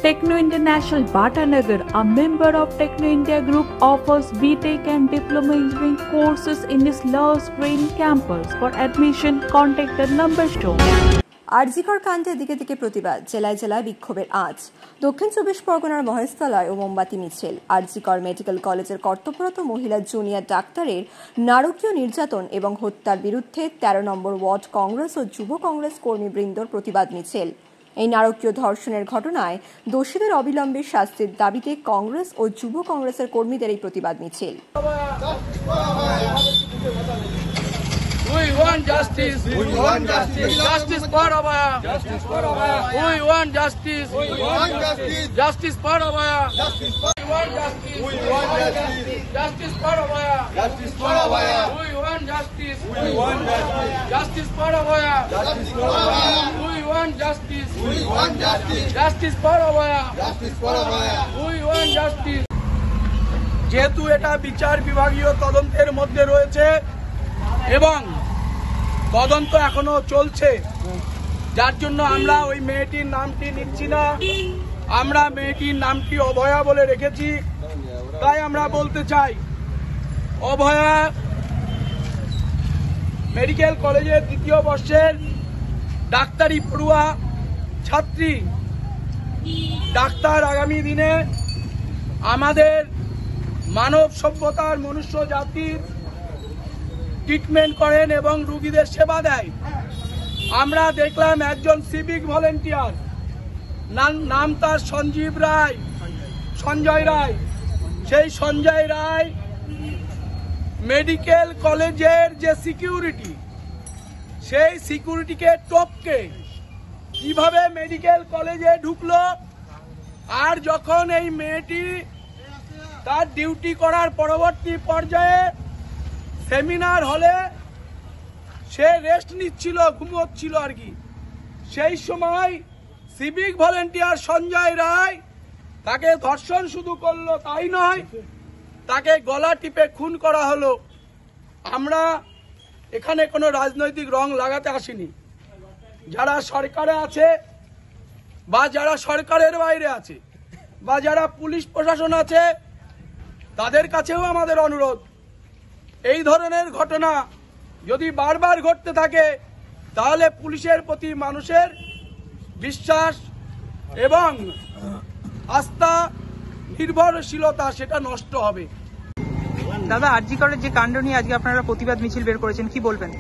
Techno International Bhatanagar, a member of Techno India Group, offers BTech and Diploma Engineering courses in its Lush Green campus. For admission, contact the number shown. RG Kar কাণ্ডে দিকে দিকে প্রতিবাদ, জেলায় জেলায় বিক্ষোভের আঁচ। দক্ষিণ চব্বিশ পরগনার মহেশতলায় ও মোমবাতি মিছিল। আরজিকর মেডিকেল কলেজের কর্তব্যরত মহিলা জুনিয়র ডাক্তারের নারকীয় নির্যাতন এবং হত্যার বিরুদ্ধে ১৩ নম্বর ওয়ার্ড কংগ্রেস ও যুব কংগ্রেস কর্মীবৃন্দর প্রতিবাদ মিছিল। এই নারকীয় ধর্ষণের ঘটনায় দোষীদের অবিলম্বে শাস্তির দাবিতে কংগ্রেস ও যুব কংগ্রেসের কর্মীদের এই প্রতিবাদ মিছিল। We want justice. We want justice. Justice for Abhaya. Justice for Abhaya. We want justice. We want justice. Justice for Abhaya. Justice for. We want justice. We want justice. Justice for Abhaya. Justice for Abhaya. We want justice. We want justice. Justice for Abhaya. Justice for Abhaya. We want justice. We want justice. Justice for Abhaya. Justice for Abhaya. We want justice. যেহেতু এটা বিচার বিভাগীয় তদন্তের মধ্যে রয়েছে এবং তদন্ত এখনো চলছে, যার জন্য আমরা ওই মেয়েটির নামটি নিচ্ছি না। আমরা মেয়েটির নামটি অভয়া বলে রেখেছি। তাই আমরা বলতে চাই, অভয়া মেডিকেল কলেজের ২য় বর্ষের ডাক্তারি পড়ুয়া ছাত্রী। ডাক্তার আগামী দিনে আমাদের মানব সভ্যতার মনুষ্য জাতির ট্রিটমেন্ট করেন এবং রোগীদের সেবা দেয়। আমরা দেখলাম একজন সিভিক ভলেন্টিয়ার, নাম তার সঞ্জয় রায়। সেই সঞ্জয় রায় মেডিকেল কলেজের যে সিকিউরিটি, সেই সিকিউরিটিকে টপকে কিভাবে মেডিকেল কলেজে ঢুকলো, আর যখন এই মেয়েটি তার ডিউটি করার পরবর্তী পর্যায়ে সেমিনার হলে সে রেস্ট নিচ্ছিল, ঘুমোচ্ছিল আর কি, সেই সময় সিভিক ভলেন্টিয়ার সঞ্জয় রায় তাকে ধর্ষণ শুধু করলো তাই নয়, তাকে গলা টিপে খুন করা হলো। আমরা এখানে কোনো রাজনৈতিক রং লাগাতে আসিনি। যারা সরকারে আছে বা যারা সরকারের বাইরে আছে বা যারা পুলিশ প্রশাসন আছে, তাদের কাছেও আমাদের অনুরোধ, এই ধরনের ঘটনা যদি বারবার ঘটতে থাকে তাহলে পুলিশের প্রতি মানুষের বিশ্বাস এবং আস্থা, নির্ভরশীলতা সেটা নষ্ট হবে। দাদা, আরজিকরের যে কাণ্ড নিয়ে আজকে আপনারা প্রতিবাদ মিছিল বের করেছেন, কি বলবেন?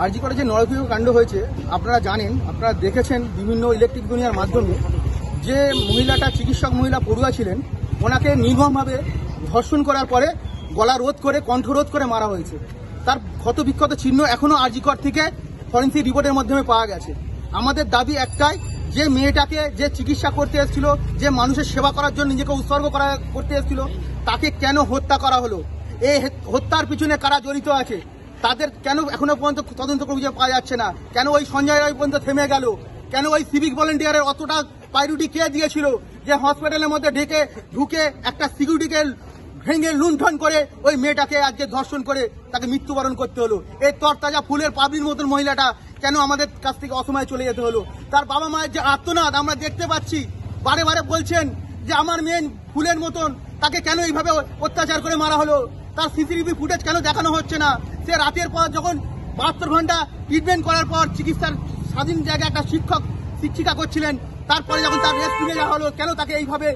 আরজিকরের যে নরকীয় কাণ্ড হয়েছে আপনারা জানেন, আপনারা দেখেছেন বিভিন্ন ইলেকট্রিক দুনিয়ার মাধ্যমে, যে মহিলাটা চিকিৎসক মহিলা পড়ুয়া ছিলেন, ওনাকে নির্মমভাবে ধর্ষণ করার পরে গলা রোধ করে, কণ্ঠরোধ করে মারা হয়েছে। তার ক্ষতবিক্ষত চিহ্ন এখনো আরজিকর থেকে ফরেনসিক রিপোর্টের মাধ্যমে পাওয়া গেছে। আমাদের দাবি একটাই, যে মেয়েটাকে যে চিকিৎসা করতে এসেছিল, যে মানুষের সেবা করার জন্য নিজেকে উৎসর্গ করতে এসেছিল, তাকে কেন হত্যা করা হলো? এই হত্যার পিছনে কারা জড়িত আছে তাদের কেন এখনো পর্যন্ত তদন্ত খুঁজে পাওয়া যাচ্ছে না? কেন ওই সঞ্জয় রায় পর্যন্ত থেমে গেল? কেন ওই সিভিক ভলেন্টিয়ারের অতটা প্রায়োরিটি কে দিয়েছিল যে হসপিটালের মধ্যে ঢুকে একটা সিকিউরিটিকে ভেঙে লুণ্ঠন করে ওই মেয়েটাকে আজকে ধর্ষণ করে তাকে মৃত্যুবরণ করতে হলো? এই তরতাজা ফুলের পাবলির মতন মহিলাটা কেন আমাদের কাছ থেকে অসময়ে চলে যেতে হলো? তার বাবা মায়ের যে আর্তনাদ আমরা দেখতে পাচ্ছি, বারে বারে বলছেন যে আমার মেয়ে ফুলের মতন, তাকে কেন এইভাবে অত্যাচার করে মারা হলো? তার সিসিটিভি ফুটেজ কেন দেখানো হচ্ছে না? সে রাতের পর যখন 72 ঘন্টা ট্রিটমেন্ট করার পর চিকিৎসার স্বাধীন জায়গায় একটা শিক্ষিকা করছিলেন, তারপরে যখন তার রেস্ট নিয়ে যাওয়া হলো, কেন তাকে এইভাবে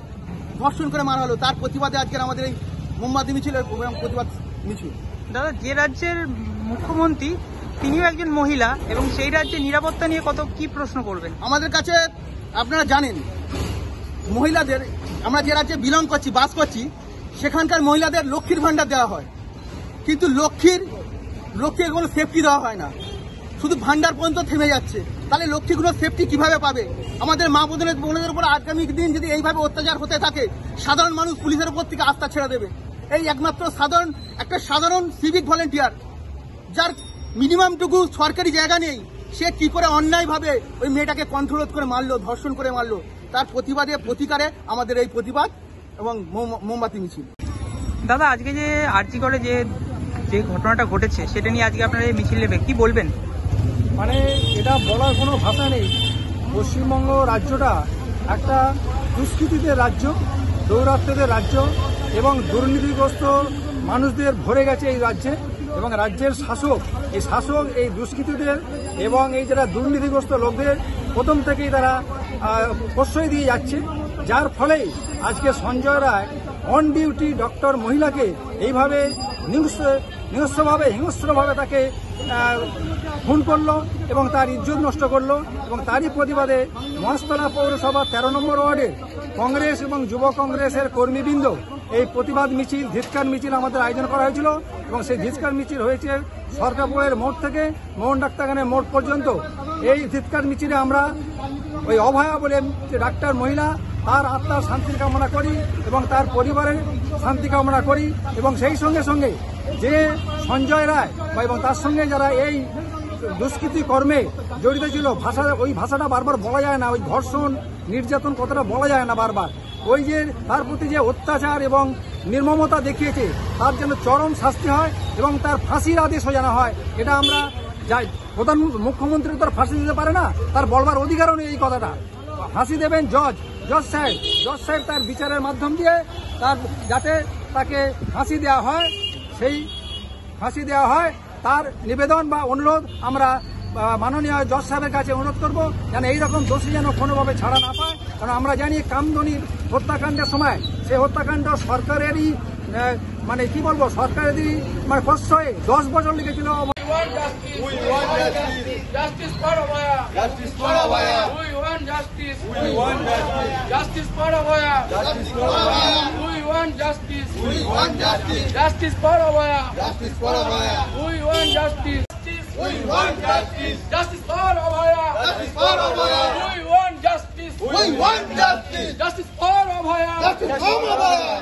ধর্ষণ করে মারা হলো? তার প্রতিবাদে আজকের আমাদের এই মোমবাতি মিছিল এবং প্রতিবাদ মিছিল। দাদা, যে রাজ্যের মুখ্যমন্ত্রী তিনিও একজন মহিলা, এবং সেই রাজ্যের নিরাপত্তা নিয়ে কি প্রশ্ন করবেন? আমাদের কাছে আপনারা জানেন, মহিলাদের, আমরা যে রাজ্যে বাস করছি, সেখানকার মহিলাদের লক্ষ্মীর ভান্ডার দেওয়া হয়, কিন্তু লক্ষ্মীর কোনো সেফটি দেওয়া হয় না, শুধু ভান্ডার পর্যন্ত থেমে যাচ্ছে। তাহলে লক্ষ্মীগুলো সেফটি কিভাবে পাবে? আমাদের মা বোনদের উপর আগামী দিন যদি এইভাবে অত্যাচার হতে থাকে, সাধারণ মানুষ পুলিশের উপর থেকে আস্থা ছেড়ে দেবে। এই একমাত্র একটা সাধারণ সিভিক ভলেন্টিয়ার, যার মিনিমামটুকু সরকারি জায়গা নেই, সে কি করে অন্যায়ভাবে ওই মেয়েটাকে কণ্ঠরোধ করে মারলো, ধর্ষণ করে মারলো? তার প্রতিকারে আমাদের এই প্রতিবাদ এবং মোমবাতি মিছিল। দাদা, আজকে যে আরজিকরে যে ঘটনাটা ঘটেছে সেটা নিয়ে আজকে আপনারা এই মিছিল নেবে, কি বলবেন? মানে এটা বলার কোনো ভাষা নেই। পশ্চিমবঙ্গ রাজ্যটা একটা দুষ্কৃতীদের রাজ্য, দৌরাত্ম্যদের রাজ্য এবং দুর্নীতিগ্রস্ত মানুষদের ভরে গেছে এই রাজ্যে। এবং রাজ্যের শাসক এই দুষ্কৃতীদের এবং এই যারা দুর্নীতিগ্রস্ত লোকদের প্রথম থেকেই তারা প্রশ্রয় দিয়ে যাচ্ছে, যার ফলেই আজকে Sanjay Roy on duty doctor মহিলাকে এইভাবে হিংস্রভাবে তাকে খুন করলো এবং তার ইজ্জত নষ্ট করলো। এবং তারই প্রতিবাদে মহেশতলা পৌরসভা 13 নম্বর ওয়ার্ডের কংগ্রেস এবং যুব কংগ্রেসের কর্মীবৃন্দ এই প্রতিবাদ মিছিল, ধিক্কার মিছিল আমাদের আয়োজন করা হয়েছিল। এবং সেই ধিক্কার মিছিল হয়েছে সরকারপুরের মোড় থেকে মোহন ডাক্তারখানের মোড় পর্যন্ত। এই ধিক্কার মিছিলে আমরা ওই অভয়া বলে যে ডাক্তার মহিলা, তার আত্মার শান্তি কামনা করি এবং তার পরিবারের শান্তি কামনা করি। এবং সেই সঙ্গে সঙ্গে যে সঞ্জয় রায় এবং তার সঙ্গে যারা এই দুষ্কৃতি কর্মে জড়িত ছিল, ওই ভাষাটা বারবার বলা যায় না, ওই ধর্ষণ নির্যাতন কথাটা বলা যায় না বারবার, ওই যে তার প্রতি যে অত্যাচার এবং নির্মমতা দেখিয়েছে তার যেন চরম শাস্তি হয় এবং তার ফাঁসির আদেশও জানা হয়। এটা আমরা যাই, মুখ্যমন্ত্রী তো ফাঁসি দিতে পারে না, তার বলবার অধিকারও নেই এই কথাটা। ফাঁসি দেবেন জজ সাহেব তার বিচারের মাধ্যম দিয়ে তার যাতে তাকে ফাঁসি দেওয়া হয়, সেই ফাঁসি দেওয়া হয় তার নিবেদন বা অনুরোধ আমরা মাননীয় জজ সাহেবের কাছে অনুরোধ করব, যেন এইরকম দোষী যেন কোনোভাবে ছাড়া না পায়। কারণ আমরা জানি কামদুনির হত্যাকাণ্ডের সময় সেই হত্যাকাণ্ড সরকারেরই মানে কি বলবো, সরকারেরই মানে প্রশ্রয়ে 10 বছর লেগেছিল। Justice for Abhaya. Justice for Abhaya. We want justice. We want justice. Justice for Abhaya. Justice for Abhaya. We want justice. We want justice. Justice for Abhaya. Justice for Abhaya. We want justice. We want justice. Justice for Abhaya. Justice for Abhaya. We want justice. We want justice. Justice for Abhaya. Justice for Abhaya.